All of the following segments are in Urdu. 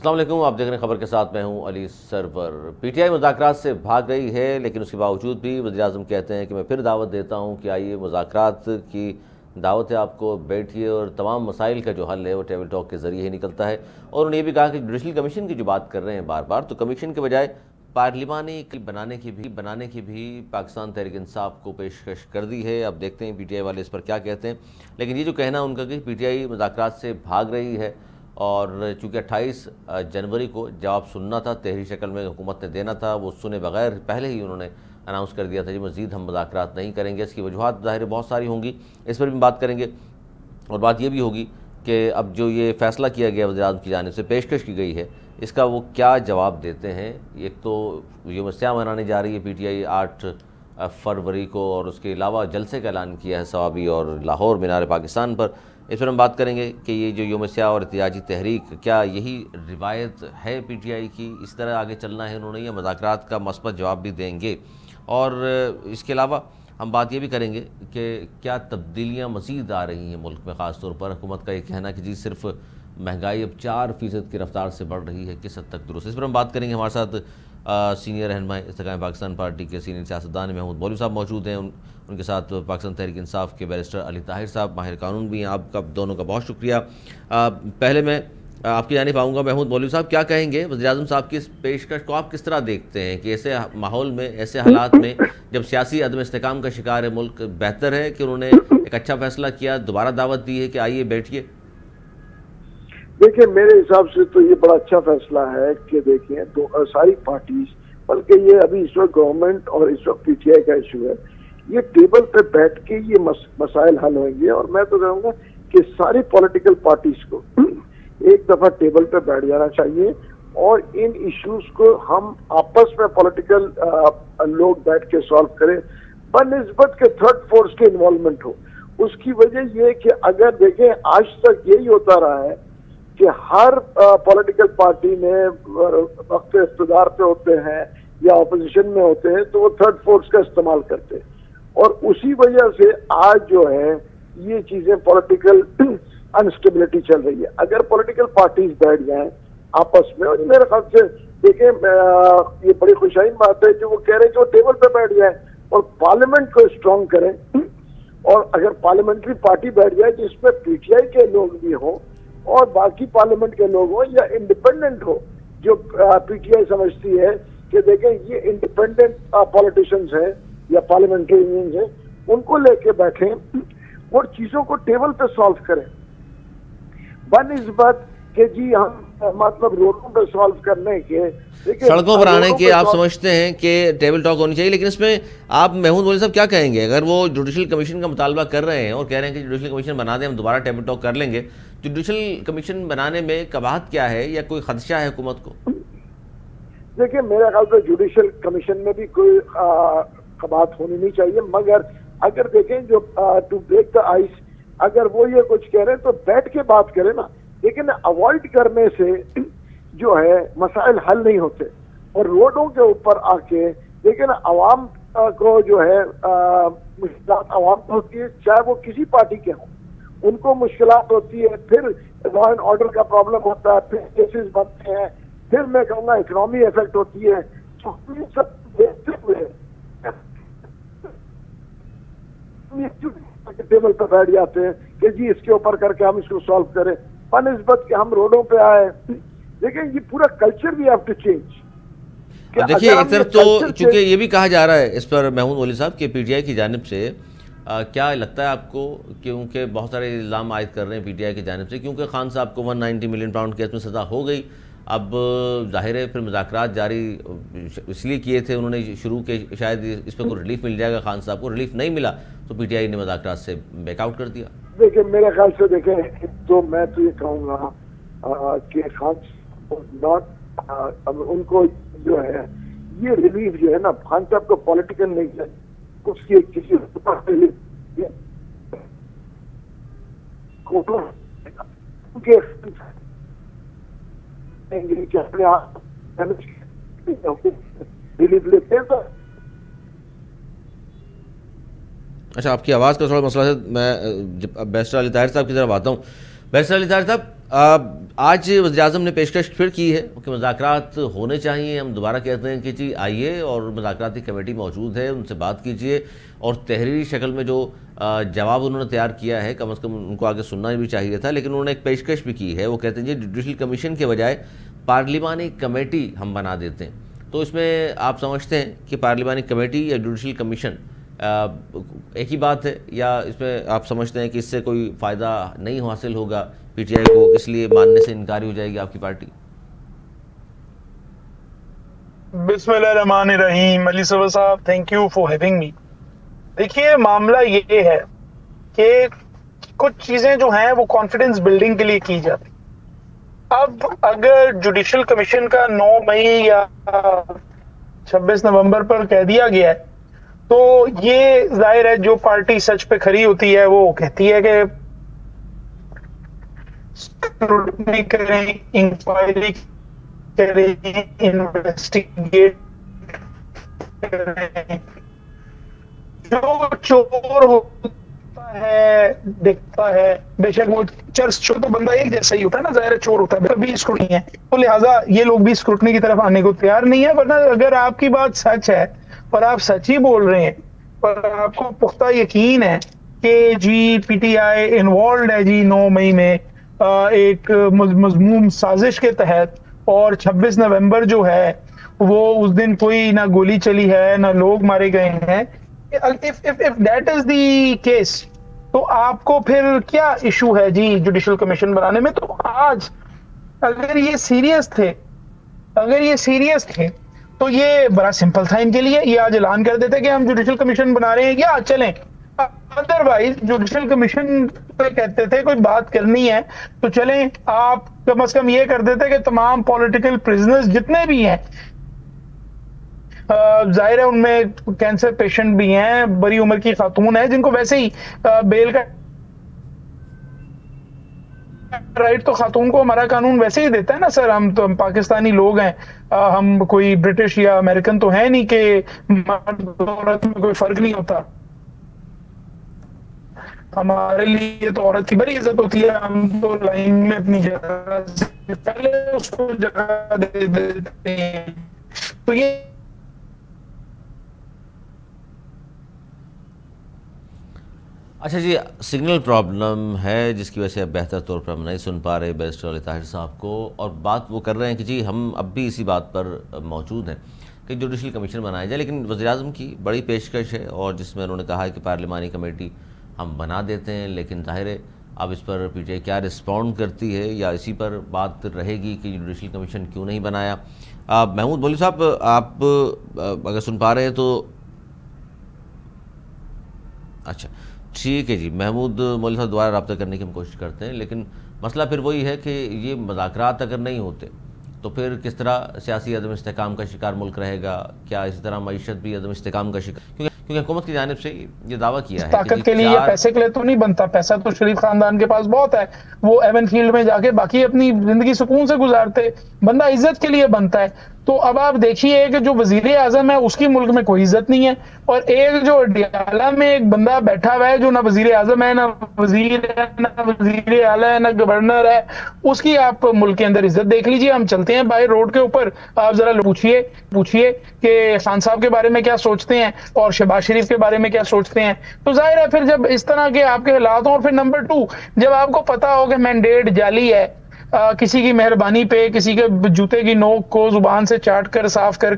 السلام علیکم، آپ دیکھ رہے ہیں خبر کے ساتھ، میں ہوں علی سرور۔ پی ٹی آئی مذاکرات سے بھاگ رہی ہے، لیکن اس کے باوجود بھی وزیراعظم کہتے ہیں کہ میں پھر دعوت دیتا ہوں کہ آئیے، مذاکرات کی دعوت ہے آپ کو، بیٹھیے اور تمام مسائل کا جو حل ہے وہ ٹیبل ٹاک کے ذریعے ہی نکلتا ہے۔ اور انہوں نے یہ بھی کہا کہ جوڈیشل کمیشن کی جو بات کر رہے ہیں بار بار، تو کمیشن کے بجائے پارلیمانی بنانے کی بھی پاکستان تحریک انصاف کو پیشکش کر دی ہے۔ اب دیکھتے ہیں پی ٹی آئی والے اس پر کیا کہتے ہیں، لیکن یہ جو کہنا ان کا کہ پی ٹی آئی مذاکرات سے بھاگ رہی ہے، اور چونکہ 28 جنوری کو جواب سننا تھا، تحریری شکل میں حکومت نے دینا تھا، وہ سنے بغیر پہلے ہی انہوں نے اناؤنس کر دیا تھا کہ مزید ہم مذاکرات نہیں کریں گے۔ اس کی وجوہات ظاہر بہت ساری ہوں گی، اس پر بھی بات کریں گے۔ اور بات یہ بھی ہوگی کہ اب جو یہ فیصلہ کیا گیا وزیراعظم کی جانب سے، پیشکش کی گئی ہے، اس کا وہ کیا جواب دیتے ہیں۔ ایک تو یوم سیاہ منانے جا رہی ہے پی ٹی آئی 8 فروری کو، اور اس کے علاوہ جلسے کا اعلان کیا ہے سوابی اور لاہور مینار پاکستان پر۔ اس پر ہم بات کریں گے کہ یہ جو یوم سیاہ اور احتجاجی تحریک، کیا یہی روایت ہے پی ٹی آئی کی، اس طرح آگے چلنا ہے انہوں نے، یا مذاکرات کا مثبت جواب بھی دیں گے۔ اور اس کے علاوہ ہم بات یہ بھی کریں گے کہ کیا تبدیلیاں مزید آ رہی ہیں ملک میں، خاص طور پر حکومت کا یہ کہنا کہ جی صرف مہنگائی اب 4% کی رفتار سے بڑھ رہی ہے، کس حد تک درست۔ اس پر ہم بات کریں گے۔ ہمارے ساتھ سینئر رہنما استحکام پاکستان پارٹی کے سینئر سیاستدان محمود مولوی صاحب موجود ہیں، ان کے ساتھ پاکستان تحریک انصاف کے بیرسٹر علی طاہر صاحب، ماہر قانون بھی ہیں۔ آپ کا دونوں کا بہت شکریہ۔ پہلے میں آپ کی جانب آؤں گا، محمود مولوی صاحب، کیا کہیں گے وزیراعظم صاحب کی اس پیشکش کو آپ کس طرح دیکھتے ہیں کہ ایسے ماحول میں، ایسے حالات میں جب سیاسی عدم استحکام کا شکار ہے ملک، بہتر ہے کہ انہوں نے ایک اچھا فیصلہ کیا، دوبارہ دعوت دی ہے کہ آئیے بیٹھیے؟ دیکھیں، میرے حساب سے تو یہ بڑا اچھا فیصلہ ہے کہ دیکھیں ساری پارٹیز، بلکہ یہ ابھی اس وقت گورنمنٹ اور اس وقت پی ٹی آئی کا ایشو ہے، یہ ٹیبل پہ بیٹھ کے یہ مسائل حل ہوئیں گے۔ اور میں تو کہوں گا کہ ساری پولیٹیکل پارٹیز کو ایک دفعہ ٹیبل پہ بیٹھ جانا چاہیے، اور ان ایشوز کو ہم آپس میں پولیٹیکل لوگ بیٹھ کے سالو کریں، بنسبت کے تھرڈ فورس کے انوالومنٹ ہو۔ اس کی وجہ یہ کہ اگر دیکھیں آج تک یہی ہوتا رہا ہے کہ ہر پولیٹیکل پارٹی میں وقت اقتدار پہ ہوتے ہیں یا اپوزیشن میں ہوتے ہیں تو وہ تھرڈ فورس کا استعمال کرتے ہیں، اور اسی وجہ سے آج جو ہے یہ چیزیں پولیٹیکل انسٹیبلٹی چل رہی ہے۔ اگر پولیٹیکل پارٹیز بیٹھ جائیں آپس میں، اور میرے خیال سے دیکھیں یہ بڑی خوشائن بات ہے جو وہ کہہ رہے ہیں کہ وہ ٹیبل پہ بیٹھ جائیں اور پارلیمنٹ کو اسٹرانگ کریں، اور اگر پارلیمنٹری پارٹی بیٹھ جائے جس میں پی ٹی آئی کے لوگ بھی ہوں اور باقی پارلیمنٹ کے لوگ ہوں، یا انڈیپینڈنٹ ہو، جو پی ٹی آئی سمجھتی ہے کہ دیکھیں یہ انڈیپینڈنٹ پولیٹیشنز ہیں یا پارلیمنٹری یونینز ہیں، ان کو لے کے بیٹھیں اور چیزوں کو ٹیبل پہ سالو کریں، بنسبت کہ جی ہم مطلب روڈوں پہ سالو کرنے کے، سڑکوں پر آنے کے آپ سمجھتے ہیں کہ ٹیبل ٹاک ہونی چاہیے۔ لیکن اس میں آپ محمود مولوی صاحب کیا کہیں گے اگر وہ جوڈیشل کمیشن کا مطالبہ کر رہے ہیں اور کہہ رہے ہیں کہ جوڈیشل کمیشن بنا دیں، ہم دوبارہ ٹیبل ٹاک کر لیں گے؟ جوڈیشل کمیشن بنانے میں قباحت کیا ہے، یا کوئی خدشہ ہے حکومت کو؟ دیکھیں میرے خیال سے جوڈیشل کمیشن میں بھی کوئی قباحت ہونی نہیں چاہیے، مگر اگر دیکھیں جو ٹو بریک دا آئس، اگر وہ یہ کچھ کہہ رہے ہیں تو بیٹھ کے بات کریں نا، لیکن اوائڈ کرنے سے جو ہے مسائل حل نہیں ہوتے۔ اور روڈوں کے اوپر آ کے لیکن عوام کو جو ہے مشکلات عوام کو ہوتی ہے، چاہے وہ کسی پارٹی کے ہوں، ان کو مشکلات ہوتی ہے، پھر لا اینڈ آرڈر کا پرابلم ہوتا ہے، پھر کیسز بنتے ہیں، پھر میں کہوں گا اکنامی افیکٹ ہوتی ہے۔ تو یہ سب دیکھتے ہوئے ٹیبل پہ بیٹھ جاتے ہیں کہ جی اس کے اوپر کر کے ہم اس کو سالو کریں، بنسبت کہ ہم روڈوں پہ آئے۔ لیکن یہ پورا کلچر بھی ہیو ٹو چینج۔ دیکھیے ایک طرف تو چونکہ یہ بھی کہا جا رہا ہے اس پر محمود مولوی صاحب کہ پی ٹی آئی کی جانب سے، کیا لگتا ہے آپ کو، کیونکہ بہت سارے الزام عائد کر رہے ہیں پی ٹی آئی کی جانب سے، کیونکہ خان صاحب کو 190 ملین پاؤنڈ کیس میں سزا ہو گئی، اب ظاہر ہے پھر مذاکرات جاری اس لیے کیے تھے انہوں نے شروع کے، شاید اس پہ کوئی ریلیف مل جائے گا، خان صاحب کو ریلیف نہیں ملا تو پی ٹی آئی نے مذاکرات سے بیک آؤٹ کر دیا۔ دیکھیں میرے خیال سے دیکھیں تو میں تو یہ کہوں گا کہ خان ان کو جو ہے یہ ریلیف جو ہے نا، خان صاحب کو پولیٹیکل نہیں ہے، اس کی کسی اپنے آپ ریلیف لیتے ہیں۔ تو اچھا، آپ کی آواز کا تھوڑا مسئلہ ہے، میں بیرسٹر علی طاہر صاحب کی طرف آتا ہوں۔ بیرسٹر علی طاہر صاحب، آج وزیراعظم نے پیشکش پھر کی ہے کہ مذاکرات ہونے چاہیے. ہم دوبارہ کہتے ہیں کہ جی آئیے اور مذاکراتی کمیٹی موجود ہے, ان سے بات کیجئے, اور تحریری شکل میں جو جواب انہوں نے تیار کیا ہے کم از کم ان کو آگے سننا بھی چاہیے تھا. لیکن انہوں نے ایک پیشکش بھی کی ہے. وہ کہتے ہیں جی جوڈیشل کمیشن کے بجائے پارلیمانی کمیٹی ہم بنا دیتے ہیں. تو اس میں آپ سمجھتے ہیں کہ پارلیمانی کمیٹی یا جوڈیشل کمیشن ایک ہی بات ہے, یا اس میں آپ سمجھتے ہیں کہ اس سے کوئی فائدہ نہیں حاصل ہوگا پی ٹی آئی کو, اس لیے ماننے سے انکاری ہو جائے گی آپ کی پارٹی؟ بسم اللہ الرحمن الرحیم. علی صبر صاحب, thank you for having me. دیکھیے معاملہ یہ ہے کہ کچھ چیزیں جو ہیں وہ کانفیڈنس بلڈنگ کے لیے کی جاتی. اب اگر جوڈیشل کمیشن کا 9 مئی یا 26 نومبر پر کہہ دیا گیا ہے تو یہ ظاہر ہے جو پارٹی سچ پہ کھڑی ہوتی ہے وہ کہتی ہے کہ اسکروٹنی کریں, انکوائری کریں, انویسٹیگیٹ کریں. جو چور ہوتا ہے دیکھتا ہے, بے شک وہ چور تو بندہ ایک جیسا ہی ہوتا ہے نا, ظاہر چور ہوتا ہے, بھی اسکروٹنی ہے, تو لہٰذا یہ لوگ بھی اسکروٹنی کی طرف آنے کو تیار نہیں ہے. ورنہ اگر آپ کی بات سچ ہے اور آپ سچ ہی بول رہے ہیں اور آپ کو پختہ یقین ہے کہ جی پی ٹی آئی انوالوڈ ہے جی 9 مئی میں ایک مذموم سازش کے تحت, اور 26 نومبر جو ہے وہ اس دن کوئی نہ گولی چلی ہے نہ لوگ مارے گئے ہیں, if that is the case تو آپ کو پھر کیا ایشو ہے جی جوڈیشل کمیشن بنانے میں؟ تو آج اگر یہ سیریس تھے تو یہ بڑا سمپل تھا ان کے لیے, یہ آج اعلان کر دیتے کہ ہم جوڈیشل کمیشن بنا رہے ہیں یا چلیں. ادروائز جوڈیشل کمیشن کہتے تھے کوئی بات کرنی ہے تو چلیں, آپ کم از کم یہ کر دیتے کہ تمام پولیٹیکل پرزنرز جتنے بھی ہیں, ظاہر ہے ان میں کینسر پیشنٹ بھی ہیں, بڑی عمر کی خاتون ہیں جن کو ویسے ہی بیل کا رائٹ تو خاتون کو ہمارا قانون ویسے ہی دیتا ہے نا سر. ہم تو پاکستانی لوگ ہیں, ہم کوئی برٹش یا امریکن تو ہے نہیں کہ مرد عورت میں کوئی فرق نہیں ہوتا. ہمارے لیے تو عورت کی بڑی عزت ہوتی ہے, ہم تو لائن میں اپنی جگہ سے پہلے اس کو جگہ دے دیتے ہیں. تو یہ اچھا جی, سگنل پرابلم ہے جس کی وجہ سے اب بہتر طور پر ہم نہیں سن پا رہے بیرسٹر علی طاہر صاحب کو, اور بات وہ کر رہے ہیں کہ جی ہم اب بھی اسی بات پر موجود ہیں کہ جوڈیشل کمیشن بنایا جائے. لیکن وزیراعظم کی بڑی پیشکش ہے اور جس میں انہوں نے کہا ہے کہ پارلیمانی کمیٹی ہم بنا دیتے ہیں. لیکن ظاہر ہے اب اس پر پی ٹی آئی کیا رسپونڈ کرتی ہے, یا اسی پر بات رہے گی کہ جوڈیشل کمیشن کیوں نہیں بنایا. محمود مولوی صاحب, آپ اگر سن پا رہے ہیں تو اچھا ٹھیک ہے جی. محمود مولوی صاحب دوبارہ رابطہ کرنے کی ہم کوشش کرتے ہیں, لیکن مسئلہ پھر وہی ہے کہ یہ مذاکرات اگر نہیں ہوتے تو پھر کس طرح سیاسی عدم استحکام کا شکار ملک رہے گا, کیا اسی طرح معیشت بھی عدم استحکام کا شکار, کیونکہ حکومت کی جانب سے یہ دعویٰ کیا ہے طاقت کے لیے, پیسے کے لیے تو نہیں بنتا. پیسہ تو شریف خاندان کے پاس بہت ہے, وہ ایون فیلڈ میں جا کے باقی اپنی زندگی سکون سے گزارتے. بندہ عزت کے لیے بنتا ہے. تو اب آپ دیکھیے کہ جو وزیر اعظم ہے اس کی ملک میں کوئی عزت نہیں ہے, اور ایک جو اڈیالہ میں ایک بندہ بیٹھا ہوا ہے جو نہ وزیر اعظم ہے, نہ وزیر ہے, نہ وزیر اعلیٰ ہے, نہ گورنر ہے, اس کی آپ ملک کے اندر عزت دیکھ لیجیے. ہم چلتے ہیں باہر روڈ کے اوپر, آپ ذرا پوچھیے کہ خان صاحب کے بارے میں کیا سوچتے ہیں اور شہباز شریف کے بارے میں کیا سوچتے ہیں. تو ظاہر ہے پھر جب اس طرح کے آپ کے حالات ہوں, اور پھر نمبر 2 جب آپ کو پتا ہو کہ مینڈیٹ جعلی ہے, کسی کی مہربانی پہ کسی کے جوتے کی نوک کو زبان سے چاٹ کر صاف کر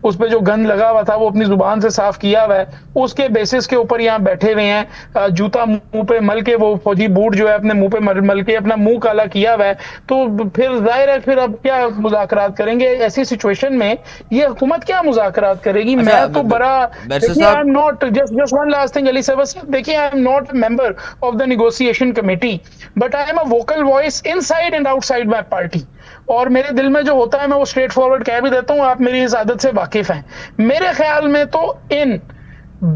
اس پہ جو گند لگا ہوا تھا وہ اپنی زبان سے صاف کیا ہوا ہے, اس کے بیسس کے اوپر یہاں بیٹھے ہوئے ہیں, جوتا منہ پہ مل کے, وہ فوجی بوٹ جو ہے اپنے منہ پہ مل کے اپنا منہ کالا کیا ہوا ہے. تو پھر ظاہر ہے پھر اب کیا مذاکرات کریں گے ایسی سچویشن میں؟ یہ حکومت کیا مذاکرات کرے گی؟ میں تو بڑا دیکھیے, I am not just one last thing Ali Sahib, دیکھیے I am not a member of the negotiation committee, but I am a vocal voice inside and outside my party. اور میرے دل میں جو ہوتا ہے میں وہ اسٹریٹ فارورڈ کہہ بھی دیتا ہوں, آپ میری اس عادت سے واقف ہیں. میرے خیال میں تو ان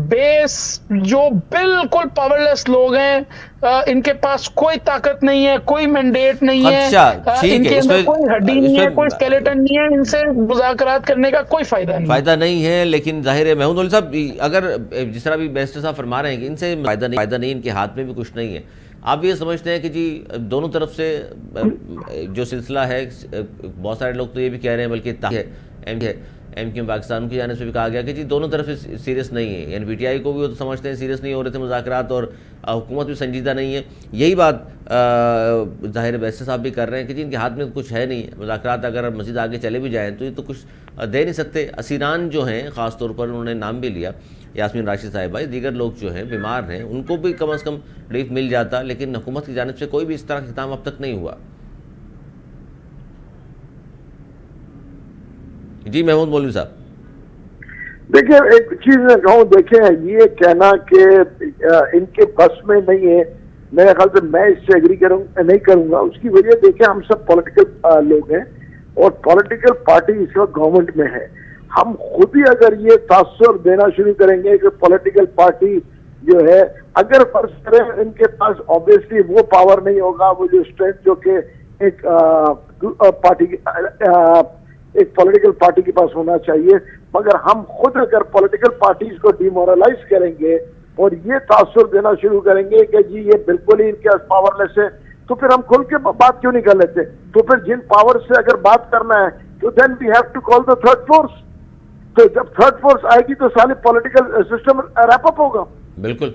بیس جو بالکل پاورلیس لوگ ہیں, ان کے پاس کوئی طاقت نہیں ہے, کوئی مینڈیٹ نہیں ہے, ان کے اندر کوئی ہڈی نہیں ہے, کوئی اسکیلیٹن نہیں ہے, ان سے مذاکرات کرنے کا کوئی فائدہ نہیں ہے. لیکن ظاہر ہے محمود مولوی صاحب, اگر جس طرح بھی بیرسٹر صاحب فرما رہے ہیں کہ ان سے فائدہ نہیں, ان کے ہاتھ میں بھی کچھ نہیں ہے, آپ بھی یہ سمجھتے ہیں کہ جی دونوں طرف سے جو سلسلہ ہے، بہت سارے لوگ تو یہ بھی کہہ رہے ہیں بلکہ ایم کیو پاکستان کی جانب سے بھی کہا گیا کہ جی دونوں طرف سیریس نہیں ہے، یعنی پی ٹی آئی کو بھی وہ تو سمجھتے ہیں سیریس نہیں ہو رہے تھے مذاکرات، اور حکومت بھی سنجیدہ نہیں ہے. یہی بات ظاہر بیسر صاحب بھی کر رہے ہیں کہ جی ان کے ہاتھ میں کچھ ہے نہیں، مذاکرات اگر مزید آگے چلے بھی جائیں تو یہ تو کچھ دے نہیں سکتے. اسیران جو ہیں خاص طور پر انہوں نے نام بھی لیا، یاسمین راشد صاحبہ، دیگر لوگ جو ہیں بیمار ہیں ان کو بھی کم از کم ریلیف مل جاتا، لیکن حکومت کی جانب سے کوئی بھی اس طرح کا اقدام اب تک نہیں ہوا. جی محمود مولوی صاحب. دیکھیں ایک چیز میں کہوں، دیکھیں یہ کہنا کہ ان کے بس میں نہیں ہے، میرے خیال سے میں اس سے ایگری نہیں کروں گا. اس کی وجہ دیکھیں ہم سب پولیٹیکل لوگ ہیں اور پولیٹیکل پارٹی اس وقت گورنمنٹ میں ہے. ہم خود ہی اگر یہ تاثر دینا شروع کریں گے کہ پولیٹیکل پارٹی جو ہے اگر فرض کریں ان کے پاس آبویسلی وہ پاور نہیں ہوگا، وہ جو اسٹرینتھ جو کہ ایک پارٹی ایک پولیٹیکل پارٹی کے پاس ہونا چاہیے، مگر ہم خود اگر پولیٹیکل پارٹیز کو ڈیمورلائز کریں گے اور یہ تاثر دینا شروع کریں گے کہ جی یہ بالکل ہی ان کے پاور لیس ہے، تو پھر ہم کھل کے بات کیوں نہیں کر لیتے؟ تو پھر جن پاور سے اگر بات کرنا ہے تو then we have to call the third force. تو جب تھرڈ فورس آئے گی تو سارے پولیٹیکل سسٹم ریپ اپ ہوگا. بالکل.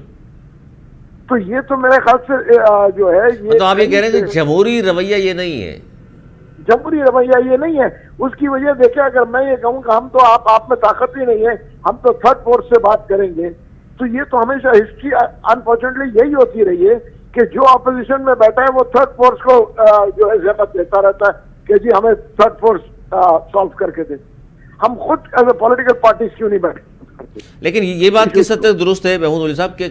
تو یہ تو میرے خیال سے جو ہے یہ تو آپ یہ کہہ رہے ہیں کہ جمہوری رویہ یہ نہیں ہے، جمہوری رویہ یہ نہیں ہے. اس کی وجہ دیکھیں اگر میں یہ کہوں کہ ہم تو آپ میں طاقت ہی نہیں ہے، ہم تو تھرڈ فورس سے بات کریں گے، تو یہ تو ہمیشہ ہسٹری انفارچونیٹلی یہی ہوتی رہی ہے کہ جو اپوزیشن میں بیٹھا ہے وہ تھرڈ فورس کو جو ہے زحمت دیتا رہتا ہے کہ جی ہمیں تھرڈ فورس سالو کر کے دے. ہم خود ایز اے پولیٹیکل پارٹیز کیوں نہیں بیٹھے؟ لیکن یہ بات کس حد تک درست ہے محمود مولوی صاحب کہ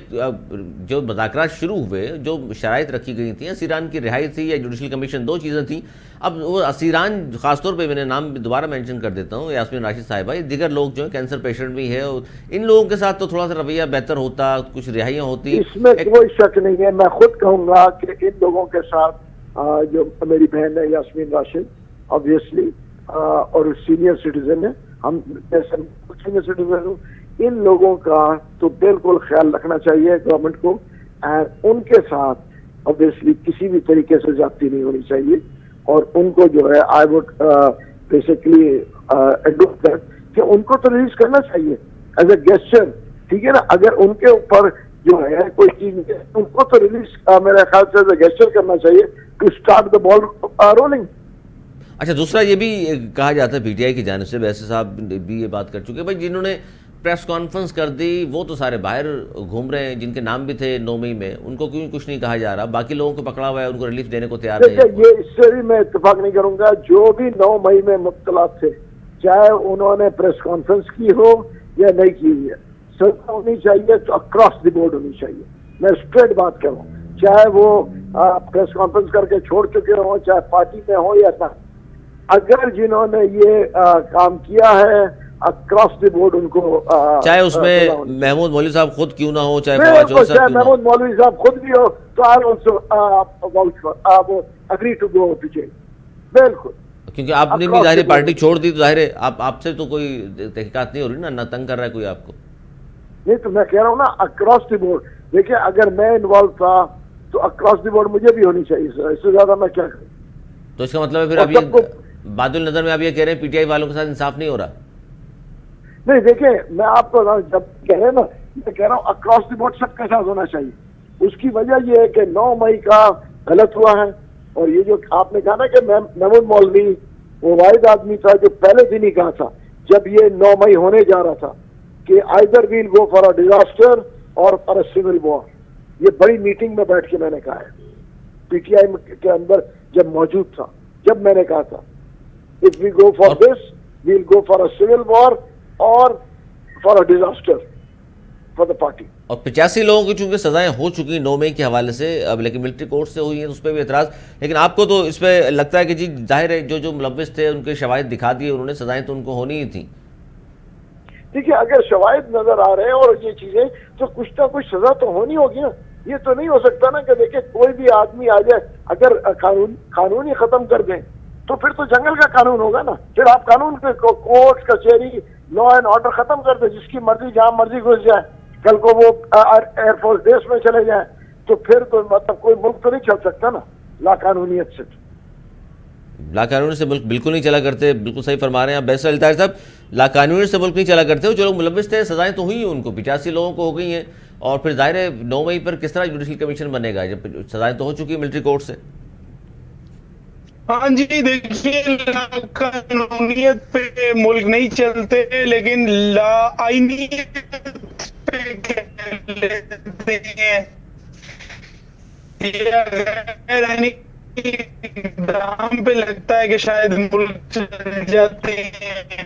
جو مذاکرات شروع ہوئے، جو شرائط رکھی گئی تھیں، اسیران کی رہائی تھی یا جوڈیشل کمیشن، دو چیزیں تھیں. اب وہ اسیران خاص طور پہ میں نے نام دوبارہ مینشن کر دیتا ہوں، یاسمین راشد صاحبہ، دیگر لوگ جو ہیں کینسر پیشنٹ بھی ہے، اور ان لوگوں کے ساتھ تو تھوڑا سا رویہ بہتر ہوتا، کچھ رہائیاں ہوتی. اس میں کوئی شک نہیں ہے. میں خود کہوں گا کہ ان لوگوں کے ساتھ جو میری بہن ہے یاسمین راشد آبویسلی اور سینئر سٹیزن ہے، ہم سینئر سٹیزن ہوں، ان لوگوں کا تو بالکل خیال رکھنا چاہیے گورنمنٹ کو. ان کے ساتھ obviously کسی بھی طریقے سے زیادتی نہیں ہونی چاہیے، اور ان کو جو ہے آئی وڈ بیسکلی ایڈوائز کہ ان کو تو ریلیز کرنا چاہیے ایز اے گیسچر، ٹھیک ہے نا. اگر ان کے اوپر جو ہے کوئی چیز ان کو تو ریلیز میرے خیال سے ایز اے گیسچر کرنا چاہیے to start the ball rolling. اچھا، دوسرا یہ بھی کہا جاتا ہے پی ٹی آئی کی جانب سے، ویسے صاحب بھی یہ بات کر چکے بھائی جنہوں نے پریس کانفرنس کر دی وہ تو سارے باہر گھوم رہے ہیں، جن کے نام بھی تھے 9 مئی میں، ان کو کیوں کچھ نہیں کہا جا رہا؟ باقی لوگوں کو پکڑا ہوا ہے، ان کو ریلیف دینے کو تیار نہیں ہے. یہ اس سے بھی میں اتفاق نہیں کروں گا. جو بھی 9 مئی میں مبتلا تھے، چاہے انہوں نے پریس کانفرنس کی ہو یا نہیں کی ہے، سزا ہونی چاہیے تو اکراس دی بورڈ ہونی چاہیے. میں اسٹریٹ بات کروں، چاہے وہ پریس کانفرنس کر کے چھوڑ چکے ہوں، چاہے پارٹی میں ہو یا نہ، اگر جنہوں نے یہ کام کیا ہے اکراس دی بورڈ ان کو چاہے اس میں محمود مولوی صاحب خود کیوں نہ ہو، چاہے محمود مولوی صاحب خود بھی ہو، تو I also agree to go to jail. بالکل، کیونکہ آپ نے بھی ظاہر پارٹی چھوڑ دی تو ظاہر ہے آپ سے تو کوئی تحقیقات نہیں ہو رہی نا، نہ تنگ کر رہا ہے کوئی آپ کو. نہیں تو میں کہہ رہا ہوں نا اکراس دی بورڈ. دیکھیں اگر میں انوالو تھا تو اکراس دی بورڈ مجھے بھی ہونی چاہیے سر، اس سے زیادہ میں کیا کروں. تو اس کا مطلب ہے پھر اب یہ باد النظر میں آپ یہ کہہ رہے ہیں پی ٹی آئی والوں کے ساتھ انصاف نہیں ہو رہا؟ نہیں دیکھیں میں آپ کو جب کہہ رہے ہیں نا، میں کہہ رہا ہوں اکراس دی بورڈ سب کے ساتھ ہونا چاہیے. اس کی وجہ یہ ہے کہ 9 مئی کا غلط ہوا ہے، اور یہ جو آپ نے کہا نا کہ محمود مولوی وہ واحد آدمی تھا جو پہلے دن ہی کہا تھا جب یہ 9 مئی ہونے جا رہا تھا کہ either we'll go for a disaster or for a civil war. یہ بڑی میٹنگ میں بیٹھ کے میں نے کہا ہے، پی ٹی آئی کے اندر جب موجود تھا، جب میں نے کہا تھا if we go for this we'll go for a civil war اور for a disaster for the party. اور 85 لوگوں کی چونکہ سزائیں ہو چکی 9 مئی کے حوالے سے، اب لیکن ملٹری کورٹ سے ہوئی ہیں، اس پہ بھی اعتراض. لیکن آپ کو تو اس پہ لگتا ہے کہ جی ظاہر ہے جو ملوث تھے ان کے شواہد دکھا دیے انہوں نے، سزائیں تو ان کو ہونی ہی تھیں. دیکھیے اگر شواہد نظر آ رہے ہیں اور یہ چیزیں تو کچھ نہ کچھ سزا تو ہونی ہوگی نا. یہ تو نہیں ہو سکتا نا کہ دیکھیں کوئی بھی آدمی آ جائے، اگر قانون ہی ختم کر دیں تو پھر تو جنگل کا قانون ہوگا نا. پھر آپ قانون کے کورٹ کچہری لا اینڈ آرڈر ختم کر دیں، جس کی مرضی جہاں مرضی گھس جائے، کل کو وہ ایئر فورس بیس میں چلے جائیں، تو پھر تو مطلب کوئی ملک تو نہیں چل سکتا نا لاقانونیت سے. لاقانونی سے ملک بالکل نہیں چلا کرتے. بالکل صحیح فرما رہے ہیں آپ بیرسٹر علی طاہر صاحب. لاقانونی سے ملک نہیں چلا کرتے. جو لوگ ملوث تھے سزائیں تو ہوئی ہیں ان کو, 85 لوگوں کو ہو گئی ہیں, اور پھر ظاہر ہے 9 مئی پر کس طرح جوڈیشل کمیشن بنے گا جب سزائیں تو ہو چکی ہیں ملٹری کورٹ سے. ہاں جی دیکھیے, قانونیت پہ ملک نہیں چلتے لیکن لا آئینیت پہ کہہ لیتے ہیں. یہ غیر آئینی اقدام پہ لگتا ہے کہ شاید ملک چل جاتے ہیں.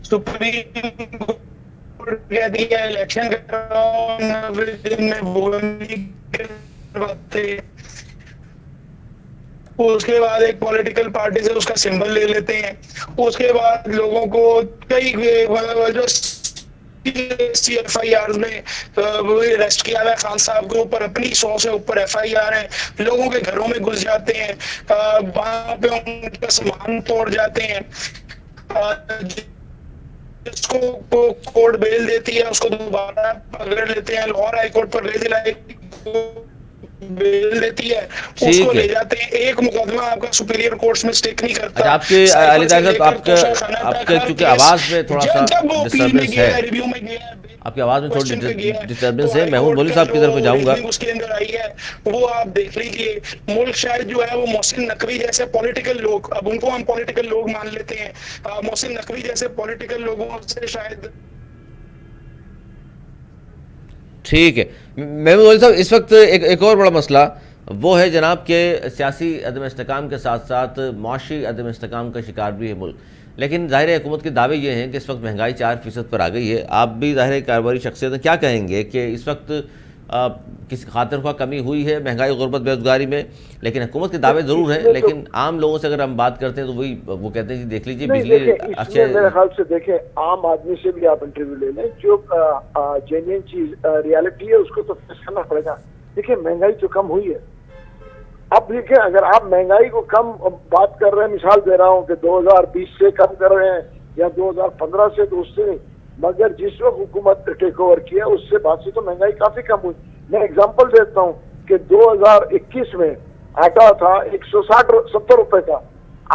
سپریم کورٹ کہہ دیا الیکشن کراؤ, 90 دن میں وہ نہیں کرواتے. اس کے بعد ایک پولیٹیکل پارٹی سے اس کا سمبل لے لیتے ہیں. اس کے بعد لوگوں کو کئی جو CFIR میں اریسٹ کیا ہے خان صاحب کے اوپر, اپنی 100 سے اوپر FIR ہیں, لوگوں کے گھروں میں گھس جاتے ہیں, وہاں پہ ان کا سامان توڑ جاتے ہیں. جس کو کورٹ بیل دیتی ہے اس کو دوبارہ پکڑ لیتے ہیں. لاہور ہائی کورٹ پر بیل دیتی ہے, اس کو لے جاتے ہیں. ایک مقدمہ آپ کا سپیریئر کورٹس میں سٹیک نہیں کرتا. آپ کے علی طاہر صاحب, آپ کے چونکہ آواز میں تھوڑا سا ڈسٹربنس ہے, آپ کی آواز میں تھوڑی ڈسٹربنس ہے. محمود مولوی صاحب کی طرف میں جاؤں گا. اس کے اندر آئی ہے وہ آپ دیکھ لیجیے. ملک شاید جو ہے وہ محسن نقوی جیسے پولیٹیکل لوگ, اب ان کو ہم پولیٹیکل لوگ مان لیتے ہیں, محسن نقوی جیسے پولیٹیکل لوگوں سے شاید. ٹھیک ہے محمود مولوی صاحب, اس وقت ایک اور بڑا مسئلہ وہ ہے جناب کہ سیاسی عدم استحکام کے ساتھ ساتھ معاشی عدم استحکام کا شکار بھی ہے ملک. لیکن ظاہر حکومت کے دعوے یہ ہیں کہ اس وقت مہنگائی 4% پر آ گئی ہے. آپ بھی ظاہر کاروباری شخصیت ہیں, کیا کہیں گے کہ اس وقت کسی خاطر خواہ کمی ہوئی ہے مہنگائی, غربت, بے روزگاری میں, لیکن حکومت کے دعوے ضرور ہیں, لیکن عام لوگوں سے اگر ہم بات کرتے ہیں تو وہ کہتے ہیں کہ دیکھ لیجیے بجلی اچھے. میرے خیال سے دیکھیں عام آدمی سے بھی آپ انٹرویو لے لیں, جو جینوین چیز ریالٹی ہے اس کو تو فیس کرنا پڑے گا. دیکھیں مہنگائی تو کم ہوئی ہے. اب دیکھیں اگر آپ مہنگائی کو کم بات کر رہے ہیں, مثال دے رہا ہوں کہ 2020 سے کم کر رہے ہیں یا 2015 سے, تو اس سے نہیں, مگر جس وقت حکومت ٹیک اوور کیا اس سے بعد سے تو مہنگائی کافی کم ہوئی. میں ایگزامپل دیتا ہوں کہ 2021 میں آٹا تھا 160-70 روپے کا,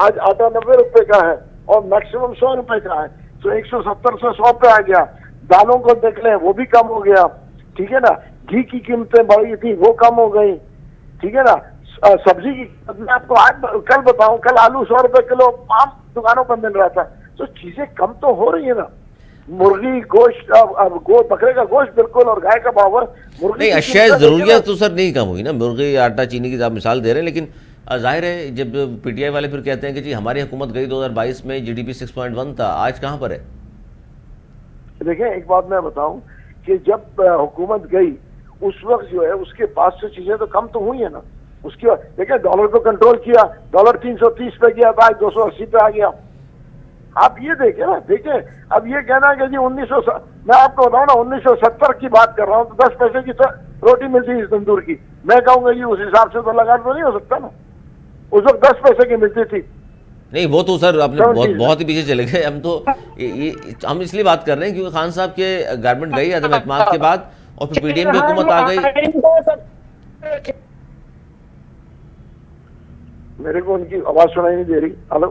آج آٹا 90 روپے کا ہے اور میکسیمم 100 روپے کا ہے. تو 170 سے 100 پہ آ گیا. دالوں کو دیکھ لیں وہ بھی کم ہو گیا, ٹھیک ہے نا. گھی کی قیمتیں بڑھی تھی وہ کم ہو گئی, ٹھیک ہے نا. سبزی کی میں آپ کو آج کل بتاؤں, کل آلو 100 روپے کلو عام دکانوں پر مل رہا تھا. تو چیزیں کم تو ہو رہی ہیں نا. مرغی گوشت, بکرے کا گوشت بالکل, اور گائے کا باور نہیں, اشیاء ضروریات تو سر نہیں کم ہوئی نا. مرغی, آٹا, چینی کی آپ مثال دے رہے ہیں, لیکن ظاہر ہے جب PTI والے پھر کہتے ہیں کہ جی ہماری حکومت گئی 2022 میں GDP 6.1 تھا, آج کہاں پر ہے؟ دیکھیں ایک بات میں بتاؤں کہ جب حکومت گئی اس وقت جو ہے اس کے بعد سے چیزیں تو کم تو ہوئی ہیں نا. اس کی دیکھیں ڈالر کو کنٹرول کیا, ڈالر 330 پہ گیا تھا, 280 پہ آ گیا. آپ یہ دیکھیں نا, دیکھیں اب یہ کہنا کہ جی 1900, میں آپ کو بتاؤں نا 1970 کی بات کر رہا ہوں تو 10 پیسے کی روٹی ملتی تھی تندور کی. میں کہوں گا جی اس حساب سے تو لگا تو نہیں ہو سکتا نا. اس وقت 10 پیسے کی ملتی تھی. نہیں وہ تو سر آپ نے بہت ہی پیچھے چلے گئے. ہم اس لیے بات کر رہے ہیں کیونکہ خان صاحب کے گورنمنٹ گئی عدم اعتماد کے بعد, اور پھر PDM کی حکومت آ گئی. میرے کو ان کی آواز سنائی نہیں دے رہی. ہلو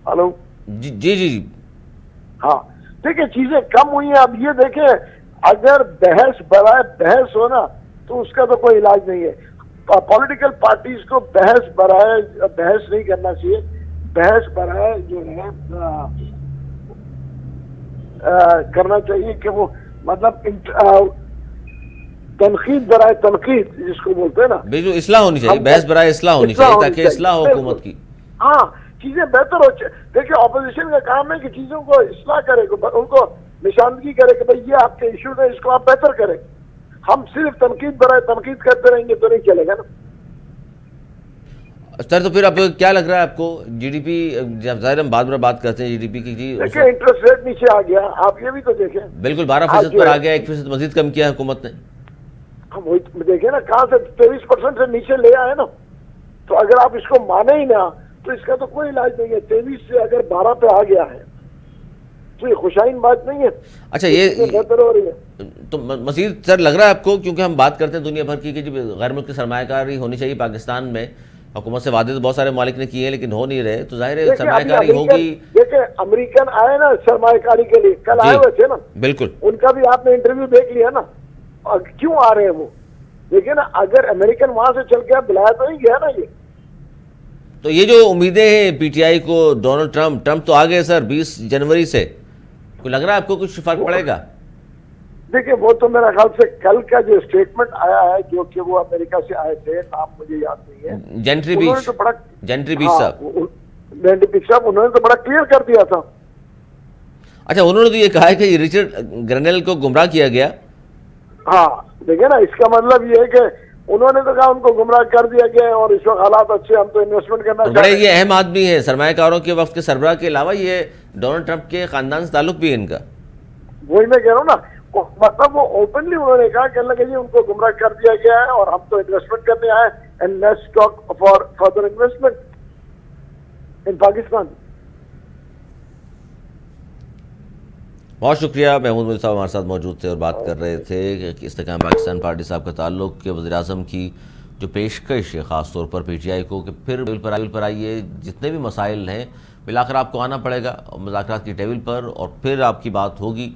ہلو جی جی جی ہاں دیکھیں چیزیں کم ہوئی ہیں. اب یہ دیکھیں اگر بحث برائے بحث ہو نا تو اس کا تو کوئی علاج نہیں ہے. پولیٹیکل پارٹیز کو بحث برائے بحث نہیں کرنا چاہیے. بحث برائے جو ہے کرنا چاہیے کہ وہ مطلب تنقید برائے تنقید جس کو بولتے ہیں نا, بالکل اصلاح ہونی چاہیے, بحث برائے اصلاح ہونی چاہیے تاکہ اصلاح ہو حکومت کی. ہاں چیزیں بہتر ہو. دیکھیں اپوزیشن کا کام ہے کہ چیزوں کو اصلاح کرے, ان کو نشاندہی کرے کہ بھئی یہ آپ کے ایشو ہے, اس کو آپ بہتر کریں. ہم صرف تنقید برائے تنقید کرتے رہیں گے تو نہیں چلے گا نا. سر تو پھر اب کیا لگ رہا ہے آپ کو GDP, جب ظاہر ہم بات کرتے ہیں GDP کی, جی دیکھیں انٹرسٹ ریٹ نیچے آ گیا, آپ یہ بھی تو دیکھیں بالکل 12% پر آ گیا, 1% مزید کم کیا حکومت نے. ہم وہی دیکھیں نا کہاں سے 23% سے نیچے لے آئے نا. تو اگر آپ اس کو مانے ہی نہ تو اس کا تو کوئی علاج نہیں ہے. 23 سے اگر 12 پہ آ گیا ہے تو یہ خوشائن بات نہیں ہے. اچھا یہ بہتر ہو رہی ہے. تو مزید سر لگ رہا ہے آپ کو، کیونکہ ہم بات کرتے ہیں دنیا بھر کی کہ جب غیر ملکی سرمایہ کاری ہونی چاہیے پاکستان میں، حکومت سے وعدے تو بہت سارے ممالک نے کیے ہیں لیکن ہو نہیں رہے، تو ظاہر ہے سرمایہ کاری ہوگی. دیکھیں امریکن آئے نا سرمایہ کاری کے لیے، کل آئے ہوئے تھے نا. بالکل. ان کا بھی آپ نے انٹرویو دیکھ لیا نا. اور کیوں آ رہے ہیں وہ؟ دیکھیں نا، اگر امریکن وہاں سے چل کے بلایا تو نہیں گیا نا یہ. تو یہ جو امیدیں ہیں پی ٹی آئی کو، ڈونلڈ ٹرمپ تو آ گئے سر 20 جنوری سے، کوئی لگ رہا ہے آپ کو کچھ فرق پڑے گا؟ دیکھیں وہ تو میرا خیال سے کل کا جو اسٹیٹمنٹ آیا ہے، جو کہ وہ امریکہ سے آئے تھے، نام مجھے یاد نہیں ہے، جینٹری بیچ صاحب. جینٹری بیچ صاحب انہوں نے تو بڑا کلیئر کر دیا تھا. اچھا انہوں نے تو یہ کہا ہے کہ رچرڈ گرنیل کو گمراہ کیا گیا. ہاں دیکھیں نا، اس کا مطلب یہ ہے کہ انہوں نے تو کہا ان کو گمراہ کر دیا گیا ہے اور اس وقت حالات اچھے، ہم تو انویسٹمنٹ کرنا چاہتے بڑے ہیں. یہ اہم آدمی ہے، سرمایہ کاروں کے وقت کے سربراہ کے علاوہ یہ ڈونلڈ ٹرمپ کے خاندان سے تعلق بھی ہے ان کا. وہی میں کہہ رہا ہوں نا، مطلب وہ اوپنلی انہوں نے کہا کہ اللہ کہ جی ان کو گمراہ کر دیا گیا ہے اور ہم تو انویسٹمنٹ کرنے آئے and let's talk for further investment in Pakistan. بہت شکریہ. محمود مودی صاحب ہمارے ساتھ موجود تھے اور بات کر رہے تھے کہ استحکام پاکستان پارٹی صاحب کا تعلق کہ وزیر اعظم کی جو پیشکش ہے خاص طور پر پی ٹی آئی کو کہ پھر ٹیبل پر آئیے، جتنے بھی مسائل ہیں بالآخر آپ کو آنا پڑے گا مذاکرات کی ٹیبل پر اور پھر آپ کی بات ہوگی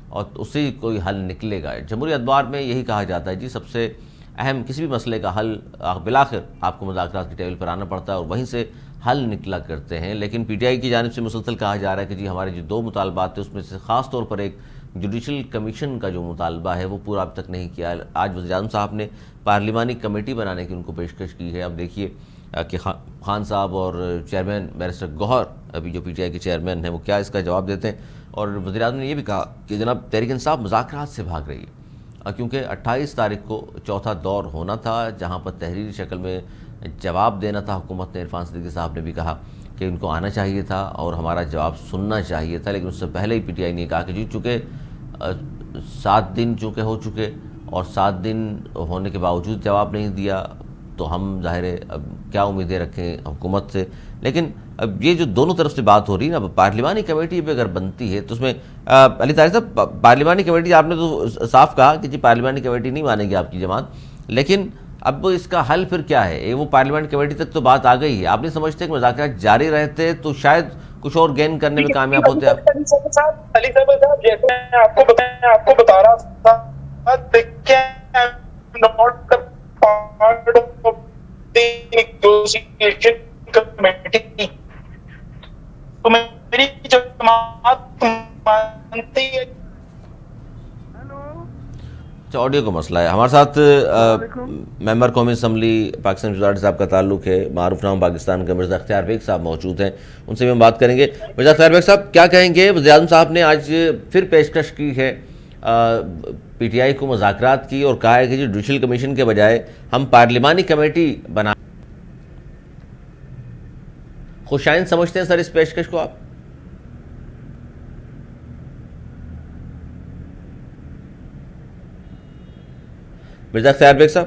اور اس سے کوئی حل نکلے گا. جمہوری ادوار میں یہی کہا جاتا ہے جی سب سے اہم کسی بھی مسئلے کا حل بالآخر آپ کو مذاکرات کی ٹیبل پر آنا پڑتا ہے اور وہیں سے حل نکلا کرتے ہیں. لیکن پی ٹی آئی کی جانب سے مسلسل کہا جا رہا ہے کہ جی ہمارے جو 2 مطالبات تھے اس میں سے خاص طور پر ایک جوڈیشل کمیشن کا جو مطالبہ ہے وہ پورا اب تک نہیں کیا. آج وزیر اعظم صاحب نے پارلیمانی کمیٹی بنانے کی ان کو پیشکش کی ہے. اب دیکھیے کہ خان صاحب اور چیئرمین بیرسٹر گوہر ابھی جو پی ٹی آئی کے چیئرمین ہیں وہ کیا اس کا جواب دیتے ہیں. اور وزیر اعظم نے یہ بھی کہا کہ جناب تحریک انصاف مذاکرات سے بھاگ رہی ہے کیونکہ 28 تاریخ کو چوتھا دور ہونا تھا جہاں پر تحریری شکل میں جواب دینا تھا. حکومت نے عرفان صدیقی صاحب نے بھی کہا کہ ان کو آنا چاہیے تھا اور ہمارا جواب سننا چاہیے تھا، لیکن اس سے پہلے ہی پی ٹی آئی نے کہا کہ جی چونکہ 7 دن چونکہ ہو چکے اور 7 دن ہونے کے باوجود جواب نہیں دیا تو ہم ظاہر ہے اب کیا امیدیں رکھیں حکومت سے. لیکن اب یہ جو دونوں طرف سے بات ہو رہی ہے نا، پارلیمانی کمیٹی بھی اگر بنتی ہے تو اس میں علی طاہر صاحب پارلیمانی کمیٹی آپ نے تو صاف کہا کہ جی پارلیمانی کمیٹی نہیں مانے گی آپ کی جماعت، لیکن اب اس کا حل پھر کیا ہے؟ وہ پارلیمنٹ کمیٹی تک تو بات آ گئی ہے. آپ نہیں سمجھتے کہ مذاکرات جاری رہتے تو شاید کچھ اور گین کرنے میں کامیاب ہوتے آپ؟ علی صاحب جیسے میں آپ کو بتا رہا تھا تو میری جماعت مانتی ہے. آڈیو کا مسئلہ ہے. ہمارے ساتھ ممبر قومی اسمبلی پاکستان گجرات صاحب کا تعلق ہے، معروف نام پاکستان کے مرزا اختیار بیگ صاحب موجود ہیں، ان سے بھی ہم بات کریں گے. مرزا اختیار بیگ صاحب کیا کہیں گے؟ وزیر اعظم صاحب نے آج پھر پیشکش کی ہے پی ٹی آئی کو مذاکرات کی اور کہا ہے کہ جی جوڈیشل کمیشن کے بجائے ہم پارلیمانی کمیٹی بنا. خوشائن سمجھتے ہیں سر اس پیشکش کو آپ؟ مرزا اختیار بیگ صاحب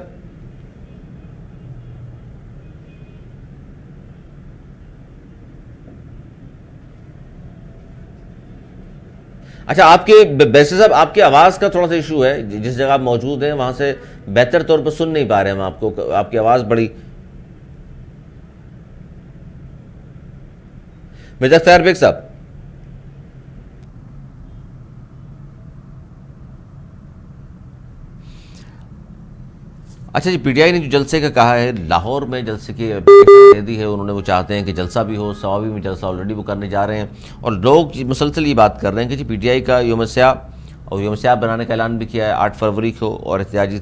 اچھا آپ کے بیسر صاحب آپ کی آواز کا تھوڑا سا ایشو ہے، جس جگہ آپ موجود ہیں وہاں سے بہتر طور پر سن نہیں پا رہے ہم آپ کو، آپ کی آواز بڑی. مرزا اختیار بیگ صاحب اچھا جی پی ٹی آئی نے جو جلسے کا کہا ہے لاہور میں جلسے کی دے دی ہے، انہوں نے وہ چاہتے ہیں کہ جلسہ بھی ہو، سوابی میں جلسہ آلریڈی وہ کرنے جا رہے ہیں اور لوگ مسلسل یہ بات کر رہے ہیں کہ جی پی ٹی آئی کا یوم سیاہ اور یوم سیاہ بنانے کا اعلان بھی کیا ہے 8 فروری کو اور احتجاجی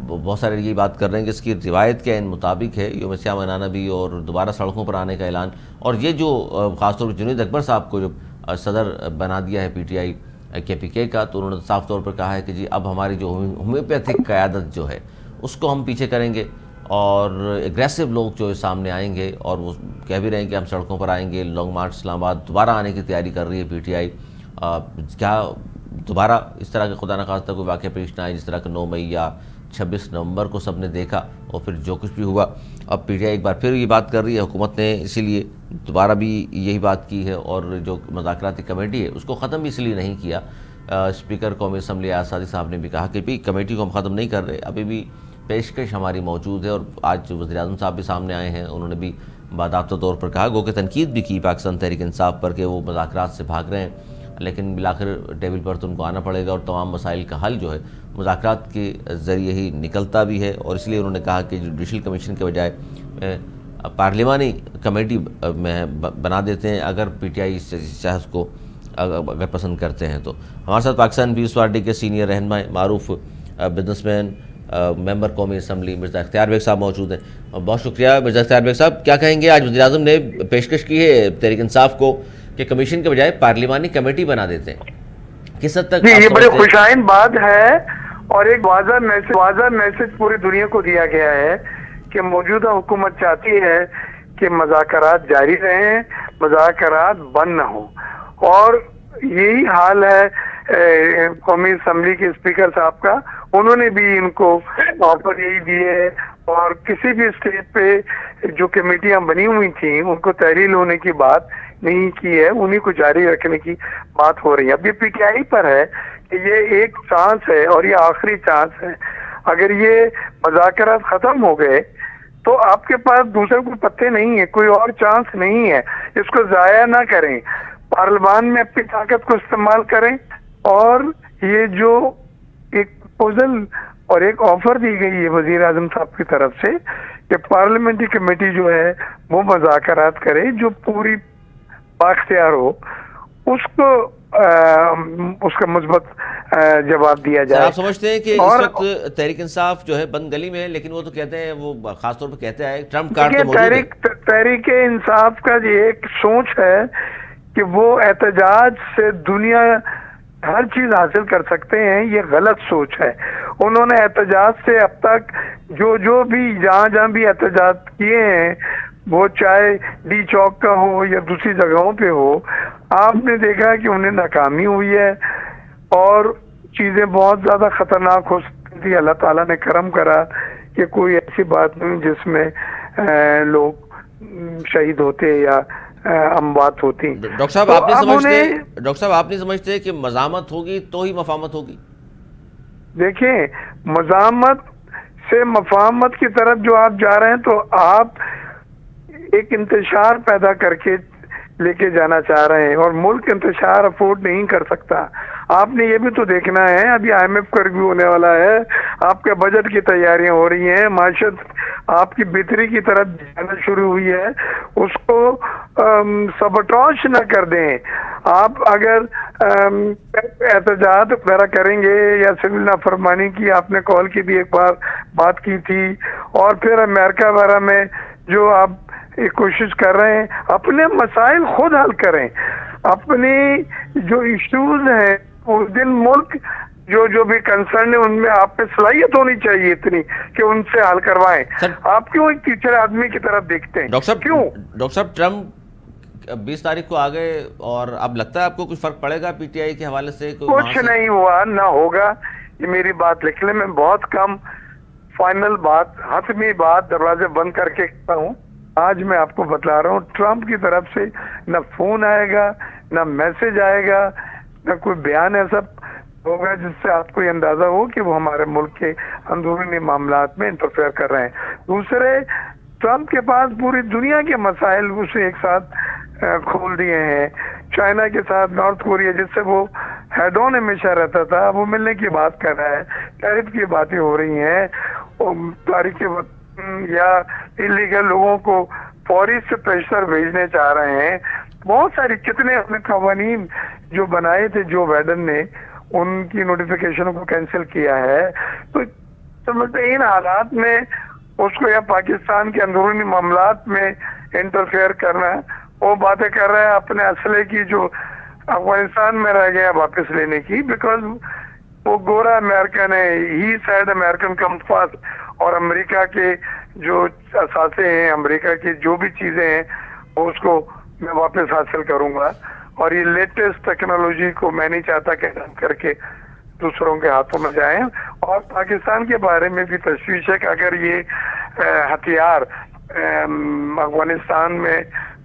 بہت سارے یہ بات کر رہے ہیں کہ اس کی روایت کے مطابق ہے یوم سیاہ منانا بھی اور دوبارہ سڑکوں پر آنے کا اعلان. اور یہ جو خاص طور پر جنید اکبر صاحب کو جو صدر بنا دیا ہے پی ٹی آئی کے پی کے کا، تو انہوں نے صاف طور پر کہا ہے کہ جی اب ہماری جو ہومیوپیتھک قیادت جو ہے اس کو ہم پیچھے کریں گے اور اگریسو لوگ جو سامنے آئیں گے اور وہ کہہ بھی رہے ہیں کہ ہم سڑکوں پر آئیں گے. لانگ مارچ اسلام آباد دوبارہ آنے کی تیاری کر رہی ہے پی ٹی آئی. کیا دوبارہ اس طرح کے خدا نخواستہ کوئی واقعہ پیش نہ آئے جس طرح کہ 9 مئی یا 26 نومبر کو سب نے دیکھا اور پھر جو کچھ بھی ہوا. اب پی ٹی آئی ایک بار پھر یہ بات کر رہی ہے، حکومت نے اسی لیے دوبارہ بھی یہی بات کی ہے، اور جو مذاکراتی کمیٹی ہے اس کو ختم بھی اس لیے نہیں کیا۔ اسپیکر قومی اسمبلی ایاز صادق صاحب نے بھی کہا کہ بھی کمیٹی کو ہم ختم نہیں کر رہے، ابھی بھی پیشکش ہماری موجود ہے، اور آج وزیر اعظم صاحب بھی سامنے آئے ہیں، انہوں نے بھی باضابطہ طور پر کہا، گو کہ تنقید بھی کی پاکستان تحریک انصاف پر کہ وہ مذاکرات سے بھاگ رہے ہیں، لیکن بالآخر ٹیبل پر تو ان کو آنا پڑے گا، اور تمام مسائل کا حل جو ہے مذاکرات کے ذریعے ہی نکلتا بھی ہے، اور اس لیے انہوں نے کہا کہ جوڈیشل کمیشن کے بجائے پارلیمانی کمیٹی میں بنا دیتے ہیں، اگر پی ٹی آئی اس شخص کو اگر پسند کرتے ہیں تو۔ ہمارے ساتھ پاکستان پیپلز پارٹی کے سینئر رہنما معروف بزنس مین ممبر قومی اسمبلی مرزا اختیار بیگ صاحب موجود ہیں۔ بہت شکریہ مرزا اختیار بیگ صاحب، کیا کہیں گے؟ آج وزیر اعظم نے پیشکش کی ہے تحریک انصاف کو کہ کمیشن کے بجائے پارلیمانی کمیٹی بنا دیتے ہیں، کس حد تک؟ جی یہ بڑی خوشائن بات ہے، اور ایک واضح میسج پوری دنیا کو دیا گیا ہے کہ موجودہ حکومت چاہتی ہے کہ مذاکرات جاری رہیں، مذاکرات بند نہ ہوں، اور یہی حال ہے قومی اسمبلی کے اسپیکر صاحب کا۔ انہوں نے بھی ان کو آفر یہی دیے ہے، اور کسی بھی اسٹیج پہ جو کمیٹیاں بنی ہوئی تھیں ان کو تحلیل ہونے کی بات نہیں کی ہے، انہیں کو جاری رکھنے کی بات ہو رہی ہے۔ اب یہ پی ٹی آئی پر ہے کہ یہ ایک چانس ہے، اور یہ آخری چانس ہے۔ اگر یہ مذاکرات ختم ہو گئے تو آپ کے پاس دوسرے کوئی پتے نہیں ہے، کوئی اور چانس نہیں ہے، اس کو ضائع نہ کریں، پارلیمان میں اپنی طاقت کو استعمال کریں، اور یہ جو ایک پروپوزل اور ایک آفر دی گئی ہے وزیر اعظم صاحب کی طرف سے کہ پارلیمنٹری کمیٹی جو ہے وہ مذاکرات کرے، جو پوری بااختیار ہو، اس کو اس کا مثبت جواب دیا جائے۔ آپ سمجھتے ہیں کہ اس وقت تحریک انصاف جو ہے بند گلی میں ہے، لیکن وہ تو کہتے ہیں، وہ خاص طور پہ کہتے ہیں ٹرمپ کارڈ تو موجود ہے۔ تحریک انصاف کا یہ ایک سوچ ہے کہ وہ احتجاج سے دنیا ہر چیز حاصل کر سکتے ہیں، یہ غلط سوچ ہے۔ انہوں نے احتجاج سے اب تک جو بھی جہاں بھی احتجاج کیے ہیں، وہ چاہے ڈی چوک کا ہو یا دوسری جگہوں پہ ہو، آپ نے دیکھا کہ انہیں ناکامی ہوئی ہے، اور چیزیں بہت زیادہ خطرناک ہو سکتی تھی۔ اللہ تعالیٰ نے کرم کرا کہ کوئی ایسی بات نہیں جس میں لوگ شہید ہوتے یا اموات ہوتی۔ ڈاکٹر صاحب آپ نہیں سمجھتے کہ مزاحمت ہوگی تو ہی مفاہمت ہوگی؟ دیکھیں، مزاحمت سے مفاہمت کی طرف جو آپ جا رہے ہیں، تو آپ ایک انتشار پیدا کر کے لے کے جانا چاہ رہے ہیں، اور ملک انتشار افورڈ نہیں کر سکتا۔ آپ نے یہ بھی تو دیکھنا ہے، ابھی آئی ایم ایف کا ریویو ہونے والا ہے، آپ کے بجٹ کی تیاریاں ہو رہی ہیں، معیشت آپ کی بہتری کی طرف جانا شروع ہوئی ہے، اس کو سبوٹاژ نہ کر دیں۔ آپ اگر احتجاج وغیرہ کریں گے یا سول نافرمانی کی آپ نے کال کی بھی ایک بار بات کی تھی، اور پھر امریکہ وغیرہ میں جو آپ کوشش کر رہے ہیں، اپنے مسائل خود حل کریں، اپنی جو ایشوز ہیں اس دن ملک جو بھی کنسرن ہے ان میں آپ پہ صلاحیت ہونی چاہیے اتنی کہ ان سے حل کروائیں۔ آپ کیوں ایک ٹیچر آدمی کی طرف دیکھتے ہیں؟ ڈاکٹر صاحب ٹرمپ 20 تاریخ کو آ گئے، اور اب لگتا ہے آپ کو کچھ فرق پڑے گا پی ٹی آئی کے حوالے سے؟ کچھ نہیں ہوا، نہ ہوگا، یہ میری بات لکھ لیں، میں بہت کم فائنل بات، حتمی بات دروازے بند کر کے کہتا ہوں۔ آج میں آپ کو بتلا رہا ہوں، ٹرمپ کی طرف سے نہ فون آئے گا، نہ میسج آئے گا، نہ کوئی بیان ایسا ہوگا جس سے آپ کو یہ اندازہ ہو کہ وہ ہمارے ملک کے اندرونی معاملات میں انٹرفیئر کر رہے ہیں۔ دوسرے، ٹرمپ کے پاس پوری دنیا کے مسائل اسے ایک ساتھ کھول دیے ہیں۔ چائنا کے ساتھ نارتھ کوریا، جس سے وہ ہیڈ آن ہمیشہ رہتا تھا، وہ ملنے کی بات کر رہا ہے، ٹیرف کی باتیں ہو رہی ہیں، تاریخ یا انلیگل لوگوں کو فوری سے پریشر بھیجنے چاہ رہے ہیں۔ بہت ساری کتنے قوانین جو بنائے تھے جو بائیڈن نے، ان کی نوٹیفیکیشن کو کینسل کیا ہے۔ تو سمجھتے ان حالات میں اس کو یا پاکستان کے اندرونی معاملات میں انٹرفیئر کرنا، وہ باتیں کر رہے ہیں اپنے اسلحے کی جو افغانستان میں رہ گیا واپس لینے کی، بیکاز وہ گورا امریکن ہے، he said American come fast, اور امریکہ کے جو اثاثے ہیں، امریکہ کی جو بھی چیزیں ہیں، اس کو میں واپس حاصل کروں گا، اور یہ لیٹسٹ ٹیکنالوجی کو میں نہیں چاہتا کہ ہم کر کے دوسروں کے ہاتھوں میں جائیں۔ اور پاکستان کے بارے میں بھی تشویش ہے کہ اگر یہ ہتھیار افغانستان میں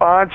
5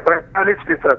45%,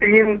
3